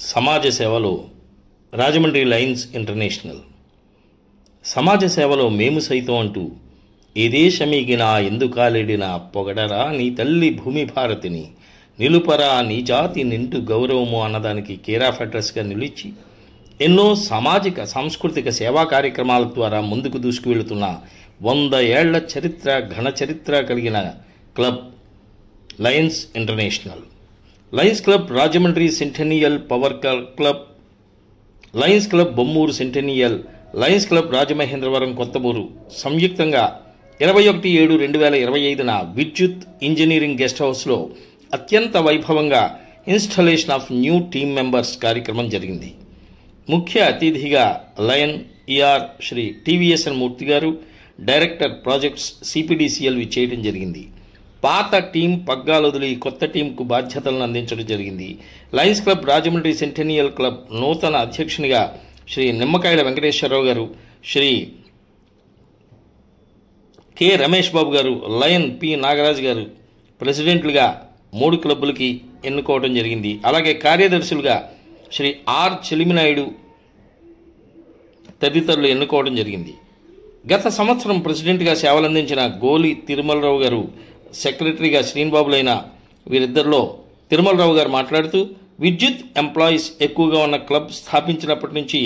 సమాజ సేవలో Rajahmundry Lions international. సమాజ సేవలో మేము సైతం అంటూ ఏ దేశమిగినా ఎందుకాలెడినా పొగడరా నీ తల్లి భూమి భారతిని, నిలుపరా నీ జాతి నిండు గౌరవము అన్నదానికి కేర్ ఆఫ్ అడ్రస్గా నిలిచి ఎన్నో సామాజిక సాంస్కృతిక సేవా కార్యక్రమాల ద్వారా ముందుకు దూసుకువెళుతున్న 100 ఏళ్ల చరిత్ర ఘన చరిత్ర కలిగిన club lions international. Lions club Rajahmundry centennial power club, lions club Bommuru centennial, lions club Rajamahendravaram Kothamuru సంయుక్తంగా 21/7/2025న విద్యుత్ ఇంజనీరింగ్ గెస్ట్ హౌస్లో అత్యంత వైభవంగా installation of new team members కార్యక్రమం జరిగింది. ముఖ్య అతిథిగా lion ER Shri TVSN Murthy garu, director projects CPDCL విచ్చేయడం జరిగింది. పాత టీం పగ్గాలొదిలి కొత్త టీంకు బాధ్యతలను అందించడం జరిగింది. Lions club Rajahmundry centennial club నూతన అధ్యక్షునిగా శ్రీ నిమ్మకాయల వెంకటేశ్వరరావు గారు, శ్రీ కె రమేష్ బాబు గారు, లయన్ పి నాగరాజు గారు ప్రెసిడెంట్లుగా 3 క్లబ్బులకి ఎన్నుకోవడం జరిగింది. అలాగే కార్యదర్శులుగా శ్రీ ఆర్ చెలిమినాయుడు తదితరులు ఎన్నుకోవడం జరిగింది. గత సంవత్సరం ప్రెసిడెంట్గా సేవలందించిన గోలి తిరుమలరావు గారు, సెక్రటరీగా శ్రీనిబాబులైన వీరిద్దరిలో తిరుమలరావు గారు మాట్లాడుతూ విద్యుత్ ఎంప్లాయీస్ ఎక్కువగా ఉన్న క్లబ్ స్థాపించినప్పటి నుంచి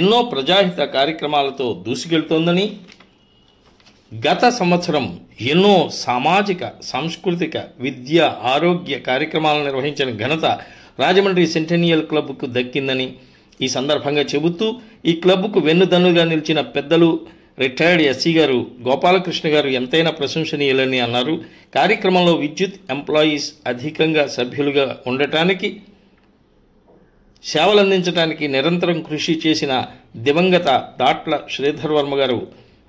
ఎన్నో ప్రజాహిత కార్యక్రమాలతో దూసుకెళ్తోందని, గత సంవత్సరం ఎన్నో సామాజిక సాంస్కృతిక విద్య ఆరోగ్య కార్యక్రమాలను నిర్వహించిన ఘనత రాజమండ్రి సెంటెనియల్ క్లబ్కు దక్కిందని ఈ సందర్భంగా చెబుతూ ఈ క్లబ్కు వెన్నుదన్నుగా నిలిచిన పెద్దలు రిటైర్డ్ ఎస్సీ గారు గోపాలకృష్ణ గారు ఎంతైనా ప్రశంసనీయులని అన్నారు. కార్యక్రమంలో విద్యుత్ ఎంప్లాయీస్ అధికంగా సభ్యులుగా ఉండటానికి, సేవలందించడానికి నిరంతరం కృషి చేసిన దివంగత దాట్ల శ్రీధర్ వర్మ గారు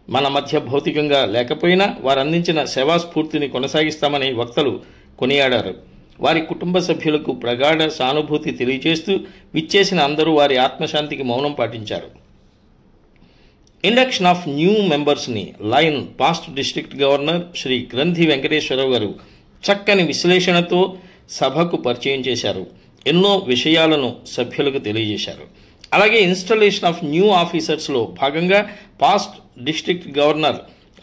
మన మధ్య భౌతికంగా లేకపోయినా వారు అందించిన సేవాస్ఫూర్తిని కొనసాగిస్తామని వక్తలు కొనియాడారు. వారి కుటుంబ సభ్యులకు ప్రగాఢ సానుభూతి తెలియజేస్తూ విచ్చేసిన అందరూ వారి ఆత్మశాంతికి మౌనం పాటించారు. ఇండక్షన్ ఆఫ్ న్యూ మెంబర్స్ని lion past district governor Shri Granthi Venkateswararao గారు చక్కని విశ్లేషణతో సభకు పరిచయం చేశారు. ఎన్నో విషయాలను సభ్యులకు తెలియజేశారు. అలాగే ఇన్స్టాలేషన్ ఆఫ్ న్యూ ఆఫీసర్స్లో భాగంగా past district governor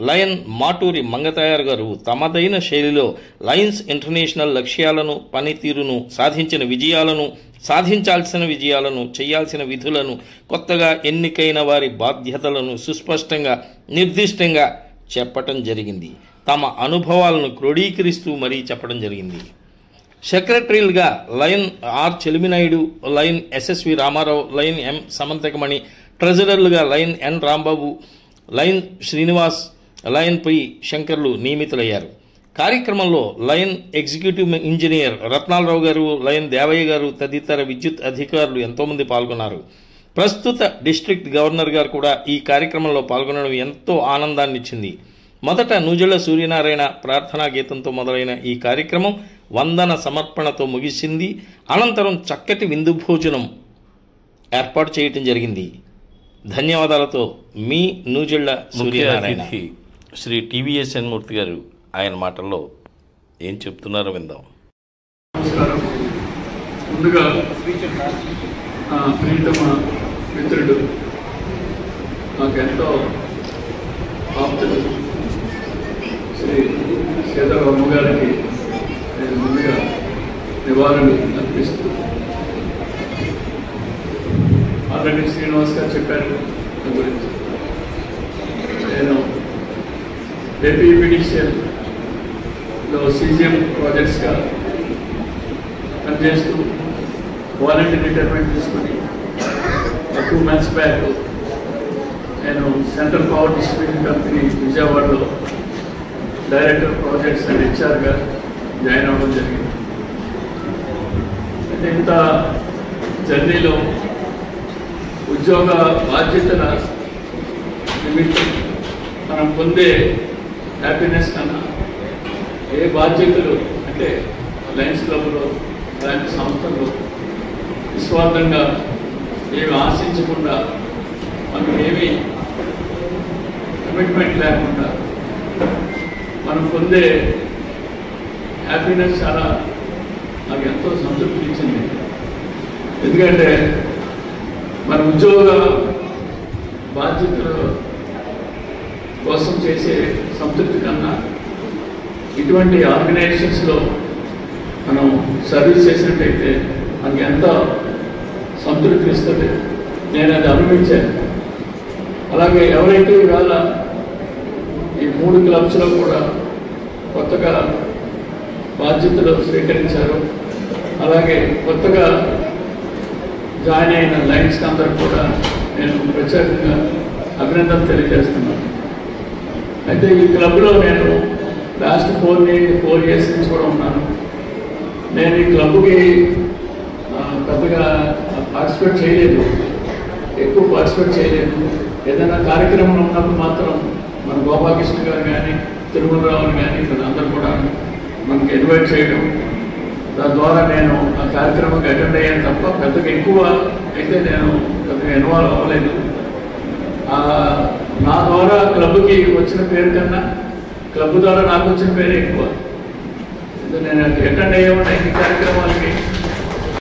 lion Maturi Mangathayaru గారు తమదైన శైలిలో లయన్స్ ఇంటర్నేషనల్ లక్ష్యాలను, పనితీరును, సాధించిన విజయాలను, సాధించాల్సిన విజయాలను, చేయాల్సిన విధులను, కొత్తగా ఎన్నికైన వారి బాధ్యతలను సుస్పష్టంగా నిర్దిష్టంగా చెప్పటం జరిగింది. తమ అనుభవాలను క్రోడీకరిస్తూ మరీ చెప్పడం జరిగింది. సెక్రటరీలుగా Lion R Chelimi Naidu, Lion SSV Ramarao, Lion M Samanthakamani, ట్రెజరర్లుగా Lion N Rambabu, Lion Srinivas, Lion Pai శంకర్లు నియమితులయ్యారు. కార్యక్రమంలో లయన్ ఎగ్జిక్యూటివ్ ఇంజనీర్ రత్నాలరావు గారు, లయన్ దేవయ్య గారు తదితర విద్యుత్ అధికారులు ఎంతోమంది పాల్గొన్నారు. ప్రస్తుత డిస్ట్రిక్ట్ గవర్నర్ గారు కూడా ఈ కార్యక్రమంలో పాల్గొనడం ఎంతో ఆనందాన్నిచ్చింది. మొదట నూజెళ్ల సూర్యనారాయణ ప్రార్థనా గీతంతో మొదలైన ఈ కార్యక్రమం వందన సమర్పణతో ముగిసింది. అనంతరం చక్కటి విందు భోజనం ఏర్పాటు చేయటం జరిగింది. ధన్యవాదాలతో మీ నూజెళ్ల సూర్యనారాయణ. శ్రీ టీవీఎస్ఎన్ మూర్తి గారు ఆయన మాటల్లో ఏం చెప్తున్నారో విందాం. నమస్కారం. ముందుగా ప్రియతమ మిత్రుడు, నాకెంతో ఆప్తుడు శ్రీ శ్రీధర్ వర్మ గారికి నేను ముందుగా నివాళులు అర్పిస్తూ, ఆల్రెడీ శ్రీనివాస్ గారు చెప్పారు నా గురించి. నేను ఏపీపీడీసీఎల్లో సీజీఎం ప్రాజెక్ట్స్గా పనిచేస్తూ వాలంటీర్ రిటైర్మెంట్ తీసుకుని 2 months బ్యాక్ నేను సెంట్రల్ పవర్ డిస్ట్రిబ్యూషన్ కంపెనీ విజయవాడలో డైరెక్టర్ ప్రాజెక్ట్స్ అండ్ హెచ్ఆర్గా జాయిన్ అవ్వడం జరిగింది. అయితే ఇంత జర్నీలో ఉద్యోగ బాధ్యతల నిమిత్తం మనం పొందే హ్యాపీనెస్ కన్నా ఏ బాధ్యతలు అంటే లయన్స్ క్లబ్లో అలాంటి సంస్థల్లో నిస్వార్థంగా ఏమి ఆశించకుండా, మనకు ఏమీ కమిట్మెంట్ లేకుండా మనం పొందే హ్యాపీనెస్ చాలా నాకు ఎంతో సంతృప్తి ఇచ్చింది. ఎందుకంటే మన ఉద్యోగ బాధ్యతల కోసం చేసే సంతృప్తి కన్నా ఇటువంటి ఆర్గనైజేషన్స్లో మనం సర్వీస్ చేసినట్టయితే మనకి ఎంత సంతృప్తి ఇస్తుంది. నేను అది అనుభవించాను. అలాగే ఎవరైతే ఇవాళ ఈ 3 క్లబ్స్లో కూడా కొత్తగా బాధ్యతలు స్వీకరించారో, అలాగే కొత్తగా జాయిన్ అయిన లైన్స్కి అందరూ కూడా నేను ప్రత్యేకంగా అభినందన తెలియజేస్తున్నాను. అయితే ఈ క్లబ్లో నేను లాస్ట్ 4 ఇయర్స్ నుంచి కూడా ఉన్నాను. నేను ఈ క్లబ్కి పెద్దగా పార్టిసిపేట్ చేయలేదు, ఎక్కువ పార్టిసిపేట్ చేయలేదు. ఏదైనా కార్యక్రమం ఉన్నప్పుడు మాత్రం మన గోపాలకృష్ణ గారు కానీ తిరుమలరావు కానీ అందరూ కూడా మనకి ఇన్వైట్ చేయడం, దాని ద్వారా నేను ఆ కార్యక్రమానికి అటెండ్ అయ్యాను తప్ప పెద్దగా ఎక్కువ అయితే నేను పెద్దగా ఇన్వాల్వ్ అవ్వలేదు. నా ద్వారా క్లబ్కి వచ్చిన పేరు కన్నా క్లబ్ ద్వారా నాకు వచ్చిన పేరే ఎక్కువ. నేను అటెండ్ అయ్యేవాడిని ఈ కార్యక్రమాలకి.